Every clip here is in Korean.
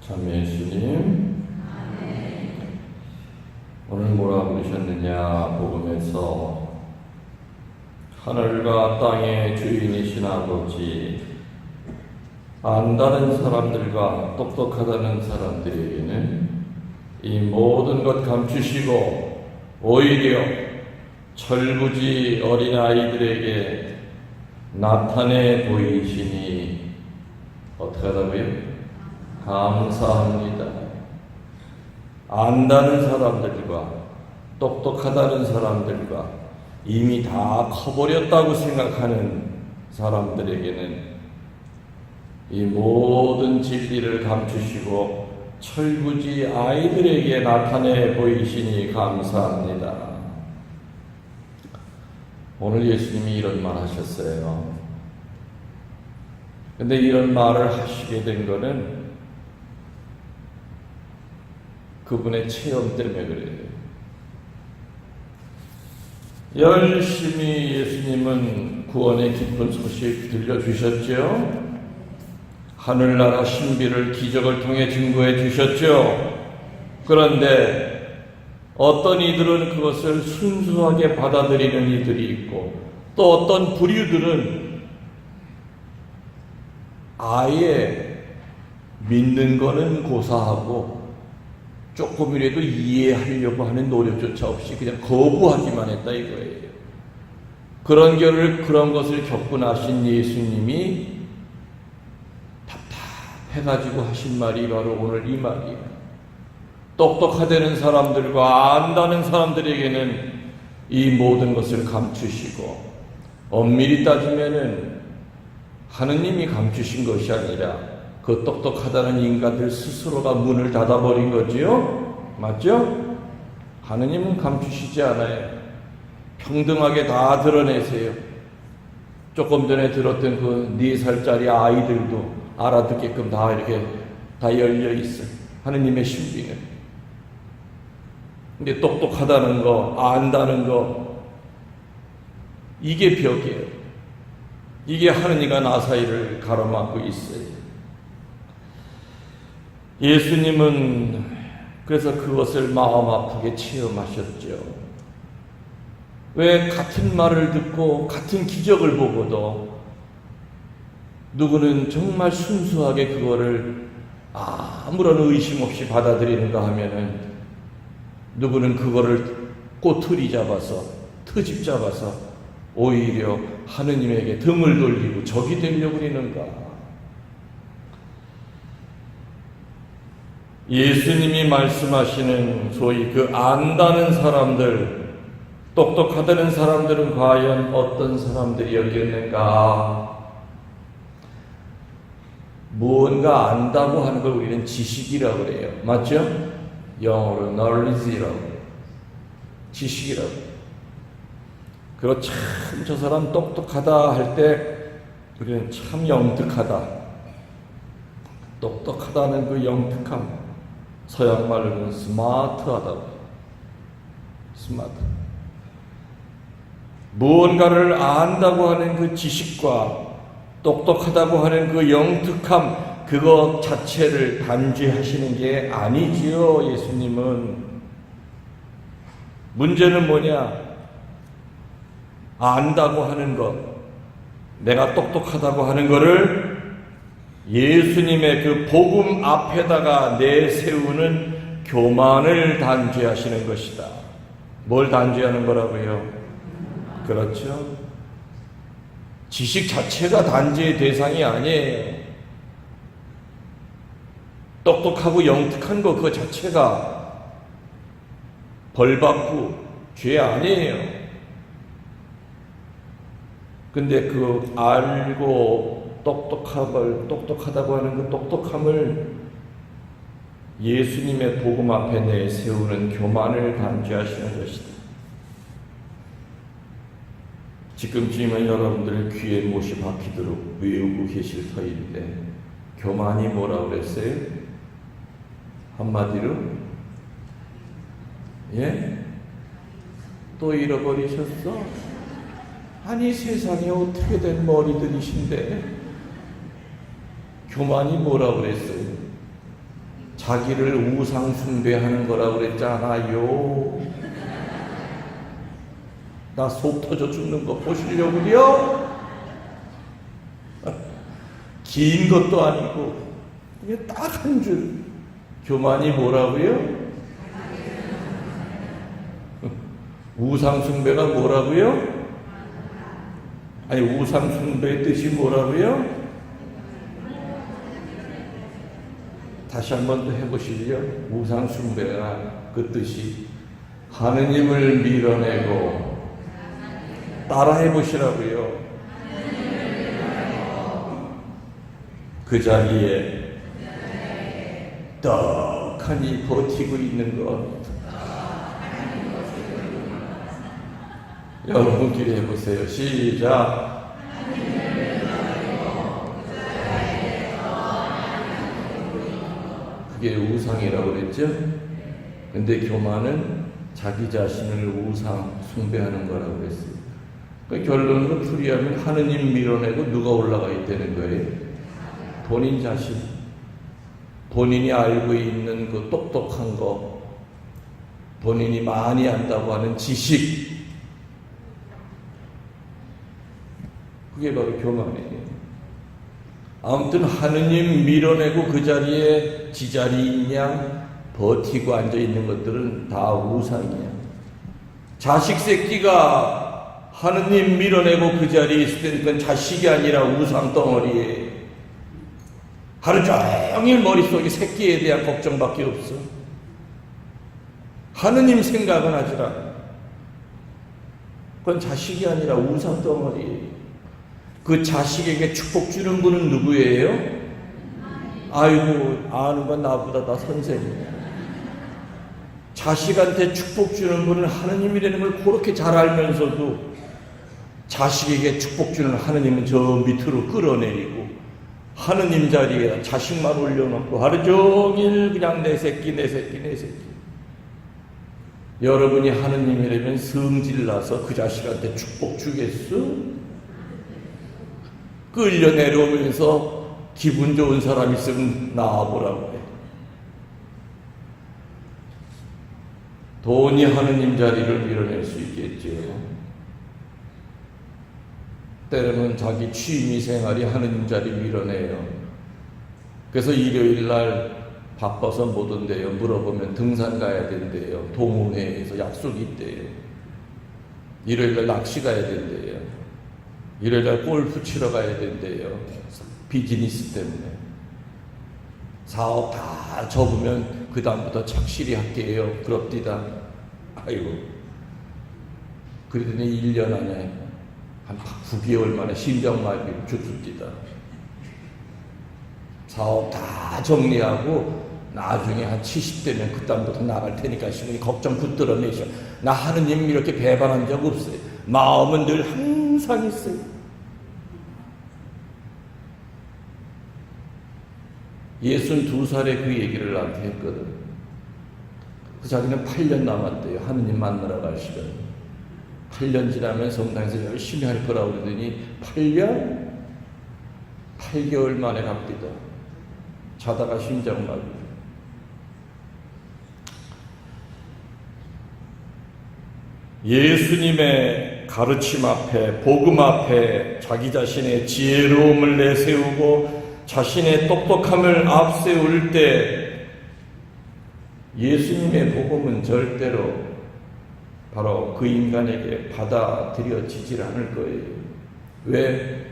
참 예수님, 오늘 뭐라 부르셨느냐? 복음에서 하늘과 땅의 주인이신 아버지, 안다는 사람들과 똑똑하다는 사람들에게는 이 모든 것 감추시고 오히려 철부지 어린아이들에게 나타내 보이시니 어떻게 하다고요? 감사합니다. 안다는 사람들과 똑똑하다는 사람들과 이미 다 커버렸다고 생각하는 사람들에게는 이 모든 진리를 감추시고 철부지 아이들에게 나타내 보이시니 감사합니다. 오늘 예수님이 이런 말 하셨어요. 근데 이런 말을 하시게 된 거는 그분의 체험 때문에 그래요. 열심히 예수님은 구원의 기쁜 소식 들려주셨죠. 하늘나라 신비를 기적을 통해 증거해 주셨죠. 그런데 어떤 이들은 그것을 순수하게 받아들이는 이들이 있고, 또 어떤 부류들은 아예 믿는 거는 고사하고 조금이라도 이해하려고 하는 노력조차 없이 그냥 거부하기만 했다 이거예요. 그런 것을 겪고 나신 예수님이 답답해가지고 하신 말이 바로 오늘 이 말이에요. 똑똑하다는 사람들과 안다는 사람들에게는 이 모든 것을 감추시고, 엄밀히 따지면은 하느님이 감추신 것이 아니라 그 똑똑하다는 인간들 스스로가 문을 닫아버린 거지요? 맞죠? 하느님은 감추시지 않아요. 평등하게 다 드러내세요. 조금 전에 들었던 그 4살짜리 아이들도 알아듣게끔 다 이렇게 다 열려 있어요. 하느님의 신비는. 근데 똑똑하다는 거, 안다는 거, 이게 벽이에요. 이게 하느님과 나 사이를 가로막고 있어요. 예수님은 그래서 그것을 마음 아프게 체험하셨죠. 왜 같은 말을 듣고 같은 기적을 보고도 누구는 정말 순수하게 그거를 아무런 의심 없이 받아들이는가 하면은 누구는 그거를 꼬투리 잡아서 트집 잡아서 오히려 하느님에게 등을 돌리고 적이 되려고 그러는가. 예수님이 말씀하시는 소위 그 안다는 사람들, 똑똑하다는 사람들은 과연 어떤 사람들이었겠는가? 무언가 안다고 하는 걸 우리는 지식이라고 그래요. 맞죠? 영어로 knowledge라고 해요. 지식이라고 해요. 그리고 참 저 사람 똑똑하다 할 때 우리는 참 영특하다. 똑똑하다는 그 영특함, 서양 말로는 스마트하다고 해요. 스마트. 무언가를 안다고 하는 그 지식과 똑똑하다고 하는 그 영특함, 그것 자체를 단죄하시는 게 아니지요, 예수님은. 문제는 뭐냐? 안다고 하는 것, 내가 똑똑하다고 하는 것을 예수님의 그 복음 앞에다가 내세우는 교만을 단죄하시는 것이다. 뭘 단죄하는 거라고요? 그렇죠. 지식 자체가 단죄의 대상이 아니에요. 똑똑하고 영특한 거 그 자체가 벌받고 죄 아니에요. 근데 그 알고 똑똑하다고 하는 그 똑똑함을 예수님의 복음 앞에 내세우는 교만을 단죄하시는 것이다. 지금쯤이면 여러분들 귀에 못이 박히도록 외우고 계실 터인데 교만이 뭐라고 그랬어요? 한마디로? 예? 또 잃어버리셨어? 아니 세상에 어떻게 된 머리들이신데 교만이 뭐라고 그랬어요? 자기를 우상 숭배하는 거라고 그랬잖아요. 나 속 터져 죽는 거 보시려고요? 긴 것도 아니고 그냥 딱 한 줄. 교만이 뭐라고요? 우상 숭배가 뭐라고요? 아니, 우상 숭배의 뜻이 뭐라고요? 다시 한번 더 해보시죠. 우상 숭배가 그 뜻이 하느님을 밀어내고 따라해 보시라고요. 그 자리에 떡하니 버티고 있는 것. 여러분끼리 해보세요. 시작. 그게 우상이라고 그랬죠? 근데 교만은 자기 자신을 우상 숭배하는 거라고 그랬어요. 그러니까 결론으로 풀이하면 하느님 밀어내고 누가 올라가야 되는 거예요? 본인 자신. 본인이 알고 있는 그 똑똑한 거, 본인이 많이 안다고 하는 지식, 그게 바로 교만이에요. 아무튼 하느님 밀어내고 그 자리에 지자리인 양 버티고 앉아있는 것들은 다 우상이야. 자식 새끼가 하느님 밀어내고 그 자리에 있을 때 그건 자식이 아니라 우상 덩어리에 하루 종일 머릿속에 새끼에 대한 걱정밖에 없어. 하느님 생각은 하지라. 그건 자식이 아니라 우상 덩어리에. 그 자식에게 축복 주는 분은 누구예요? 아이고, 아는 건 나보다 다 선생이야. 자식한테 축복 주는 분은 하느님이라는 걸 그렇게 잘 알면서도 자식에게 축복 주는 하느님은 저 밑으로 끌어내리고 하느님 자리에 자식만 올려놓고 하루 종일 그냥 내 새끼. 여러분이 하느님이라면 성질나서 그 자식한테 축복 주겠어? 끌려 내려오면서 기분 좋은 사람 있으면 나와보라고 해. 돈이 하느님 자리를 밀어낼 수 있겠죠. 때로는 자기 취미 생활이 하느님 자리 밀어내요. 그래서 일요일 날 바빠서 못 온대요. 물어보면 등산 가야 된대요. 동호회에서 약속이 있대요. 일요일 날 낚시 가야 된대요. 일요일 날 골프 치러 가야 된대요. 비즈니스 때문에. 사업 다 접으면 그 다음부터 착실히 할게요. 그럽디다. 아이고. 그러더니 1년 안에 한 9개월 만에 심장마비로 죽습니다. 사업 다 정리하고 나중에 한 70대면 그 다음부터 나갈 테니까 시군이 걱정 붙들어내셔. 나 하느님 이렇게 배반한 적 없어요. 마음은 늘 항상 있어요. 62살에 그 얘기를 나한테 했거든. 그 자기는 8년 남았대요. 하느님 만나러 갈 시간. 8년 지나면 성당에서 열심히 할 거라고 그러더니 8년? 8개월 만에 갑니다. 자다가 심장마비. 예수님의 가르침 앞에, 복음 앞에 자기 자신의 지혜로움을 내세우고 자신의 똑똑함을 앞세울 때 예수님의 복음은 절대로 바로 그 인간에게 받아들여지질 않을 거예요. 왜?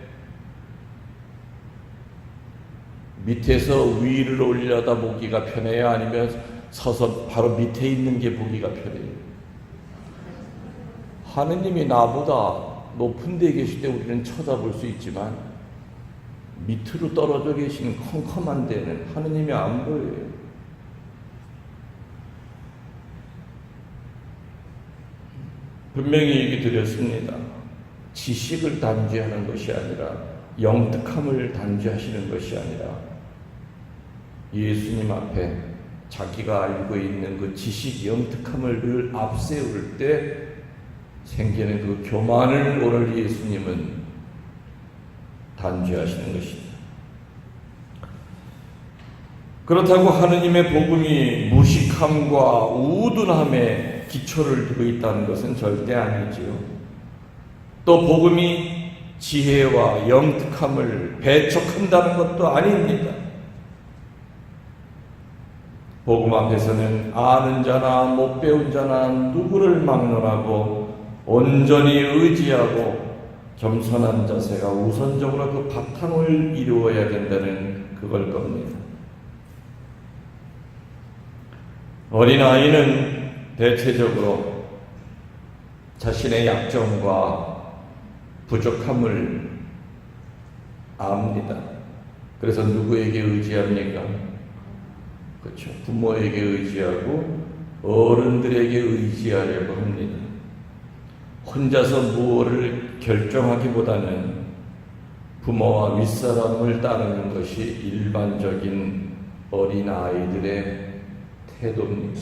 밑에서 위를 올려다 보기가 편해요? 아니면 서서 바로 밑에 있는 게 보기가 편해요? 하느님이 나보다 높은 데 계실 때 우리는 쳐다볼 수 있지만 밑으로 떨어져 계신 컴컴한 데는 하느님이 안 보여요. 분명히 얘기 드렸습니다. 지식을 단죄하는 것이 아니라 영특함을 단죄하시는 것이 아니라 예수님 앞에 자기가 알고 있는 그 지식 영특함을 늘 앞세울 때 생기는 그 교만을 오늘 예수님은 단죄하시는 것입니다. 그렇다고 하느님의 복음이 무식함과 우둔함에 기초를 두고 있다는 것은 절대 아니지요. 또 복음이 지혜와 영특함을 배척한다는 것도 아닙니다. 복음 앞에서는 아는 자나 못 배운 자나 누구를 막론하고 온전히 의지하고 겸손한 자세가 우선적으로 그 바탕을 이루어야 된다는 그걸 겁니다. 어린아이는 대체적으로 자신의 약점과 부족함을 압니다. 그래서 누구에게 의지합니까? 그렇죠. 부모에게 의지하고 어른들에게 의지하려고 합니다. 혼자서 무엇을 결정하기보다는 부모와 윗사람을 따르는 것이 일반적인 어린아이들의 태도입니다.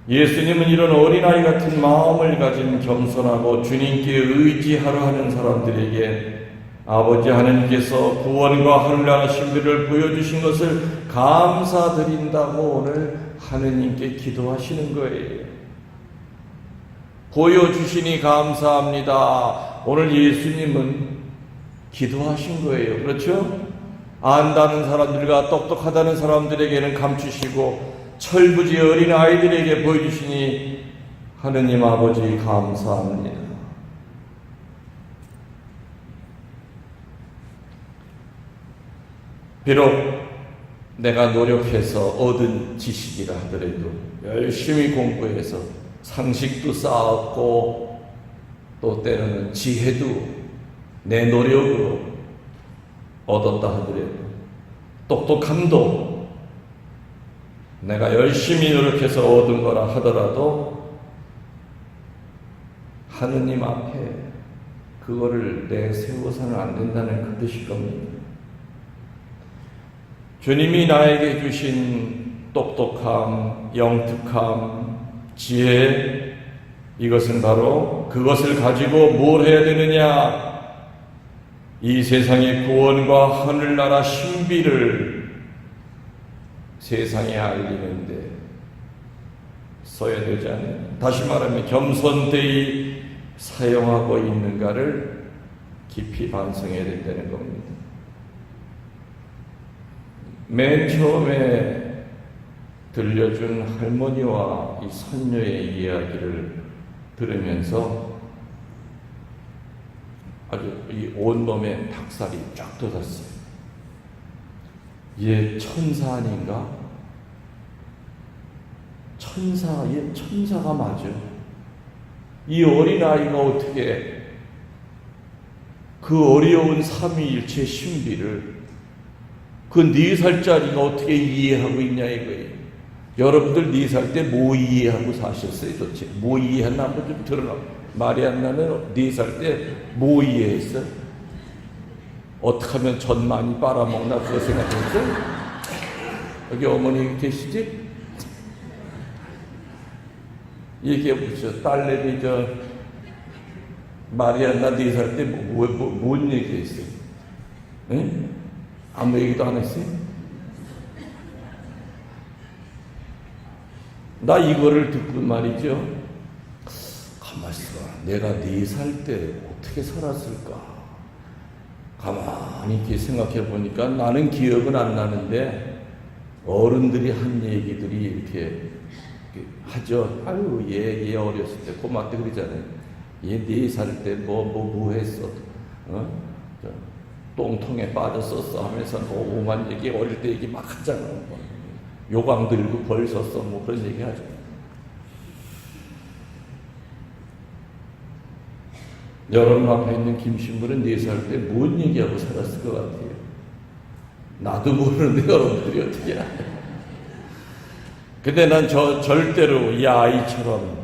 예수님은 이런 어린아이 같은 마음을 가진 겸손하고 주님께 의지하려 하는 사람들에게 아버지 하나님께서 구원과 하늘나라 신비를 보여주신 것을 감사드린다고 오늘 하느님께 기도하시는 거예요. 보여주시니 감사합니다. 오늘 예수님은 기도하신 거예요. 그렇죠? 안다는 사람들과 똑똑하다는 사람들에게는 감추시고 철부지 어린 아이들에게 보여주시니 하느님 아버지 감사합니다. 비록 내가 노력해서 얻은 지식이라 하더라도 열심히 공부해서 상식도 쌓았고 또 때로는 지혜도 내 노력으로 얻었다 하더라도 똑똑함도 내가 열심히 노력해서 얻은 거라 하더라도 하느님 앞에 그거를 내세워서는 안 된다는 그 뜻일 겁니다. 주님이 나에게 주신 똑똑함, 영특함, 지혜, 이것은 바로 그것을 가지고 뭘 해야 되느냐? 이 세상의 구원과 하늘나라 신비를 세상에 알리는데 써야 되지 않느냐? 다시 말하면 겸손되이 사용하고 있는가를 깊이 반성해야 된다는 겁니다. 맨 처음에 들려준 할머니와 이 선녀의 이야기를 들으면서 아주 이 온몸에 닭살이 쫙 돋았어요. 얘 천사 아닌가? 얘 천사가 맞아. 이 어린아이가 어떻게 그 어려운 삼위일체 신비를 그 4살짜리가 어떻게 이해하고 있냐 이거예요. 여러분들 4살 때 뭐 이해하고 사셨어요 도대체? 뭐 이해했나 한번 좀 들어라. 말이 안 나면 4살 때 뭐 이해했어? 어떻게 하면 전 많이 빨아먹나 그거 생각했어? 여기 어머니 계시지? 얘기해보시죠. 딸내미 말이 안 나 4살 때 뭔 얘기했어요? 응? 아무 얘기도 안 했어요? 나 이거를 듣고 말이죠. 가만있어. 내가 4살 때 어떻게 살았을까? 가만히 이렇게 생각해 보니까 나는 기억은 안 나는데 어른들이 한 얘기들이 이렇게 하죠. 아유, 얘 어렸을 때 꼬마 때 그러잖아요. 얘 4살 때 뭐 했어? 똥통에 빠졌었어 하면서 오만 얘기 어릴 때 얘기 막 하잖아. 요강 들고 벌 썼어 뭐 그런 얘기 하죠. 여러분 앞에 있는 김신부는 4살 때 뭔 얘기하고 살았을 것 같아요? 나도 모르는데 여러분들이 어떻게 알아요? 근데 난 절대로 이 아이처럼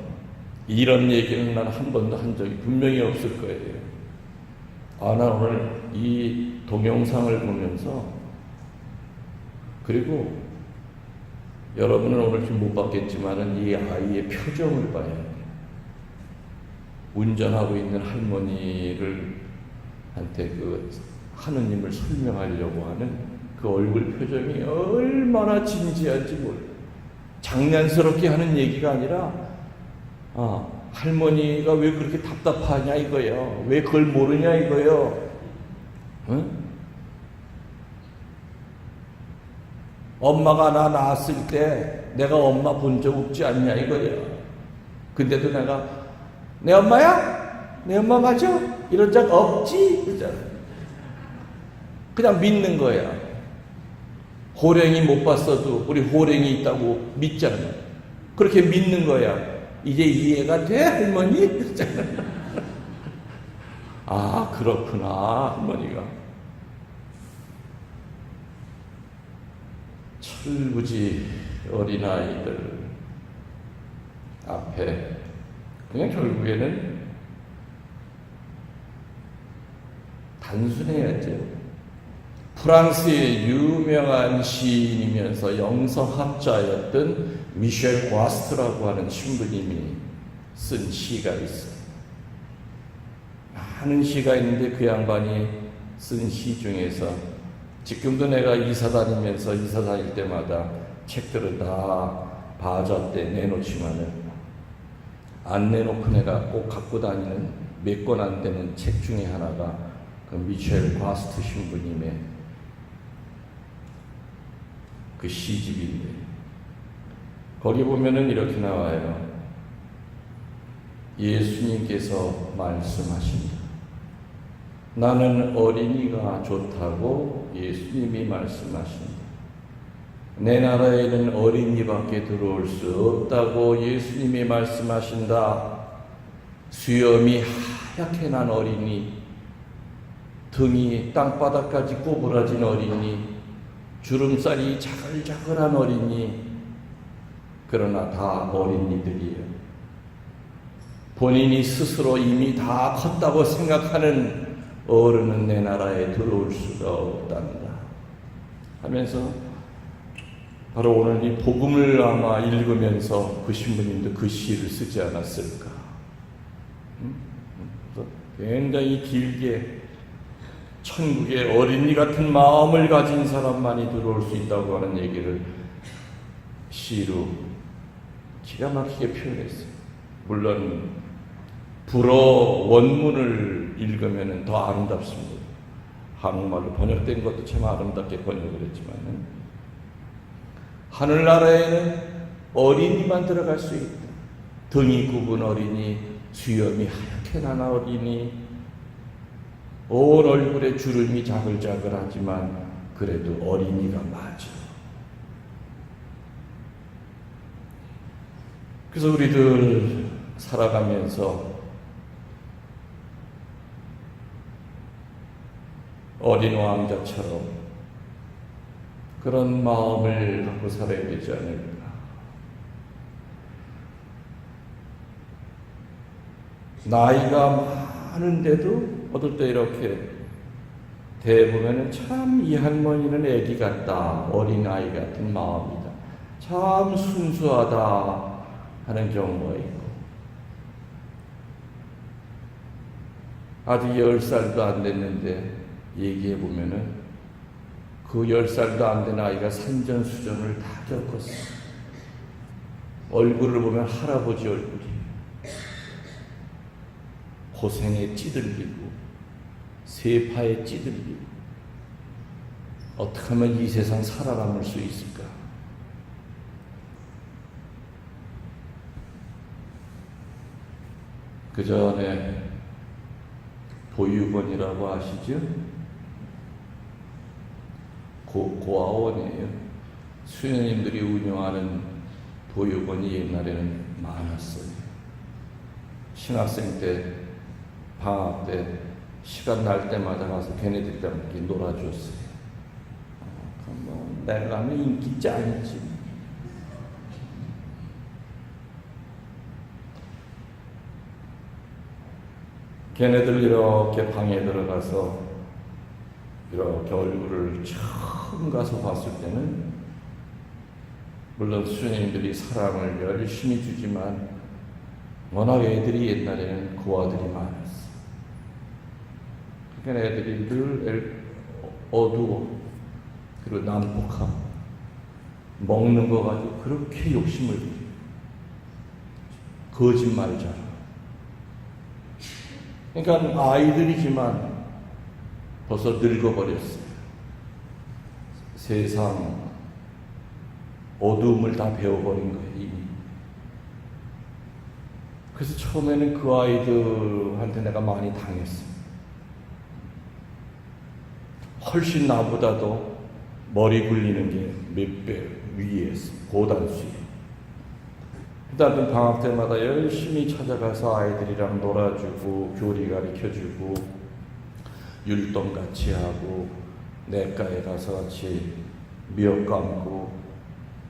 이런 얘기는 난 한 번도 한 적이 분명히 없을 거예요. 난 오늘 이 동영상을 보면서 그리고 여러분은 오늘 좀 못 봤겠지만은 이 아이의 표정을 봐야 해요. 운전하고 있는 할머니를 한테 그 하느님을 설명하려고 하는 그 얼굴 표정이 얼마나 진지한지 몰라. 장난스럽게 하는 얘기가 아니라 할머니가 왜 그렇게 답답하냐 이거예요. 왜 그걸 모르냐 이거예요. 응? 엄마가 나 낳았을 때 내가 엄마 본 적 없지 않냐 이거예요. 근데도 내가 내 엄마야? 내 엄마 맞아? 이런 적 없지? 그잖아. 그냥 믿는 거야. 호랭이 못 봤어도 우리 호랭이 있다고 믿잖아. 그렇게 믿는 거야. 이제 이해가 돼, 할머니? 그잖아. 아, 그렇구나, 할머니가. 철부지 어린아이들 앞에 그냥 결국에는 단순해야죠. 프랑스의 유명한 시인이면서 영성학자였던 미셸 과스트라고 하는 신부님이 쓴 시가 있어요. 많은 시가 있는데 그 양반이 쓴 시 중에서 지금도 내가 이사 다닐 때마다 책들을 다 바자 때 내놓지만은 안 내놓고 내가 꼭 갖고 다니는 몇 권 안 되는 책 중에 하나가 그 미셸 과스트 신부님의 그 시집인데 거기 보면은 이렇게 나와요. 예수님께서 말씀하십니다. 나는 어린이가 좋다고 예수님이 말씀하십니다. 내 나라에는 어린이밖에 들어올 수 없다고 예수님이 말씀하신다. 수염이 하얗게 난 어린이, 등이 땅바닥까지 꼬부라진 어린이, 주름살이 자글자글한 어린이, 그러나 다 어린이들이에요. 본인이 스스로 이미 다 컸다고 생각하는 어른은 내 나라에 들어올 수가 없단다 하면서 바로 오늘 이 복음을 아마 읽으면서 그 신부님도 그 시를 쓰지 않았을까. 굉장히 길게 천국의 어린이 같은 마음을 가진 사람만이 들어올 수 있다고 하는 얘기를 시로 기가 막히게 표현했어요. 물론 불어 원문을 읽으면 더 아름답습니다. 한국말로 번역된 것도 참 아름답게 번역을 했지만 하늘나라에는 어린이만 들어갈 수 있다. 등이 굽은 어린이, 수염이 하얗게 난 어린이, 온 얼굴에 주름이 자글자글하지만 그래도 어린이가 맞아. 그래서 우리들 살아가면서 어린 왕자처럼 그런 마음을 갖고 살아야 되지 않을까. 나이가 많은데도 어떨 때 이렇게 대보면은 참 이 할머니는 애기 같다, 어린아이 같은 마음이다, 참 순수하다 하는 경우가 있고, 아직 10살도 안 됐는데 얘기해 보면은 그 10살도 안 된 아이가 산전수전을 다 겪었어. 얼굴을 보면 할아버지 얼굴이 고생에 찌들리고 세파에 찌들리고 어떻게 하면 이 세상 살아남을 수 있을까? 그 전에 보육원이라고 아시죠? 고아원이에요. 수녀님들이 운영하는 보육원이 옛날에는 많았어요. 신학생 때, 방학 때 시간 날 때마다 가서 걔네들이랑 함께 놀아줬어요. 내가 하면 인기 짱이지. 걔네들 이렇게 방에 들어가서 이렇게 얼굴을 처음 가서 봤을 때는 물론 수녀님들이 사랑을 열심히 주지만 워낙 애들이 옛날에는 고아들이 많았어. 그러니까 애들이 늘 어두워. 그리고 난폭함, 먹는 거 가지고 그렇게 욕심을 부려. 거짓말이잖아. 그러니까 아이들이지만 벌써 늙어버렸어요. 세상 어두움을 다 배워버린 거예요, 이미. 그래서 처음에는 그 아이들한테 내가 많이 당했어요. 훨씬 나보다도 머리 굴리는 게 몇 배 위에 있어, 고단수에. 그다음에 방학 때마다 열심히 찾아가서 아이들이랑 놀아주고, 교리 가르쳐주고, 율동 같이 하고, 내과에 가서 같이 미역 감고,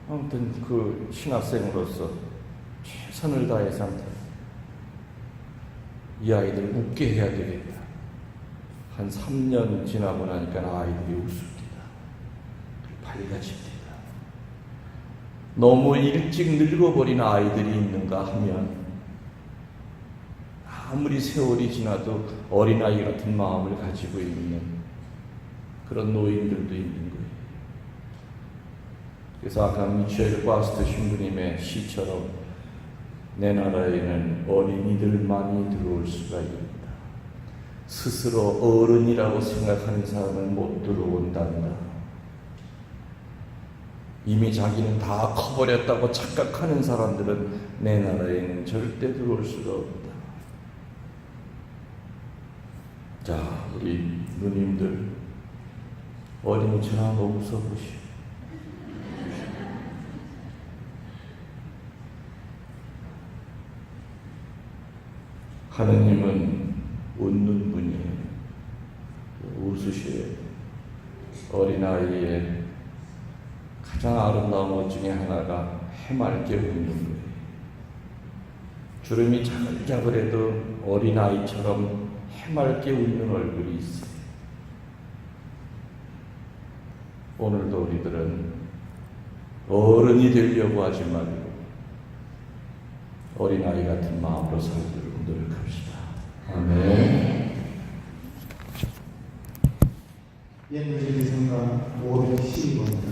아무튼 그 신학생으로서 최선을 다해서 이 아이들 웃게 해야 되겠다. 한 3년 지나고 나니까 아이들이 웃습니다. 밝아집니다. 너무 일찍 늙어버린 아이들이 있는가 하면 아무리 세월이 지나도 어린아이 같은 마음을 가지고 있는 그런 노인들도 있는 거예요. 그래서 아까 미첼 과스트 신부님의 시처럼 내 나라에는 어린이들만이 들어올 수가 있다. 스스로 어른이라고 생각하는 사람은 못 들어온단다. 이미 자기는 다 커버렸다고 착각하는 사람들은 내 나라에는 절대 들어올 수가 없다. 자, 우리 누님들 어린이처럼 한번 웃어보시오. 하느님은 웃는 분이에요. 웃으셔요. 어린아이의 가장 아름다운 것 중에 하나가 해맑게 웃는 거예요. 주름이 자글자글해도 어린아이처럼 해맑게 웃는 얼굴이 있어요. 오늘도 우리들은 어른이 되려고 하지 말고 어린아이 같은 마음으로 살도록 노력합시다. 아멘. 옛 예수님과 512번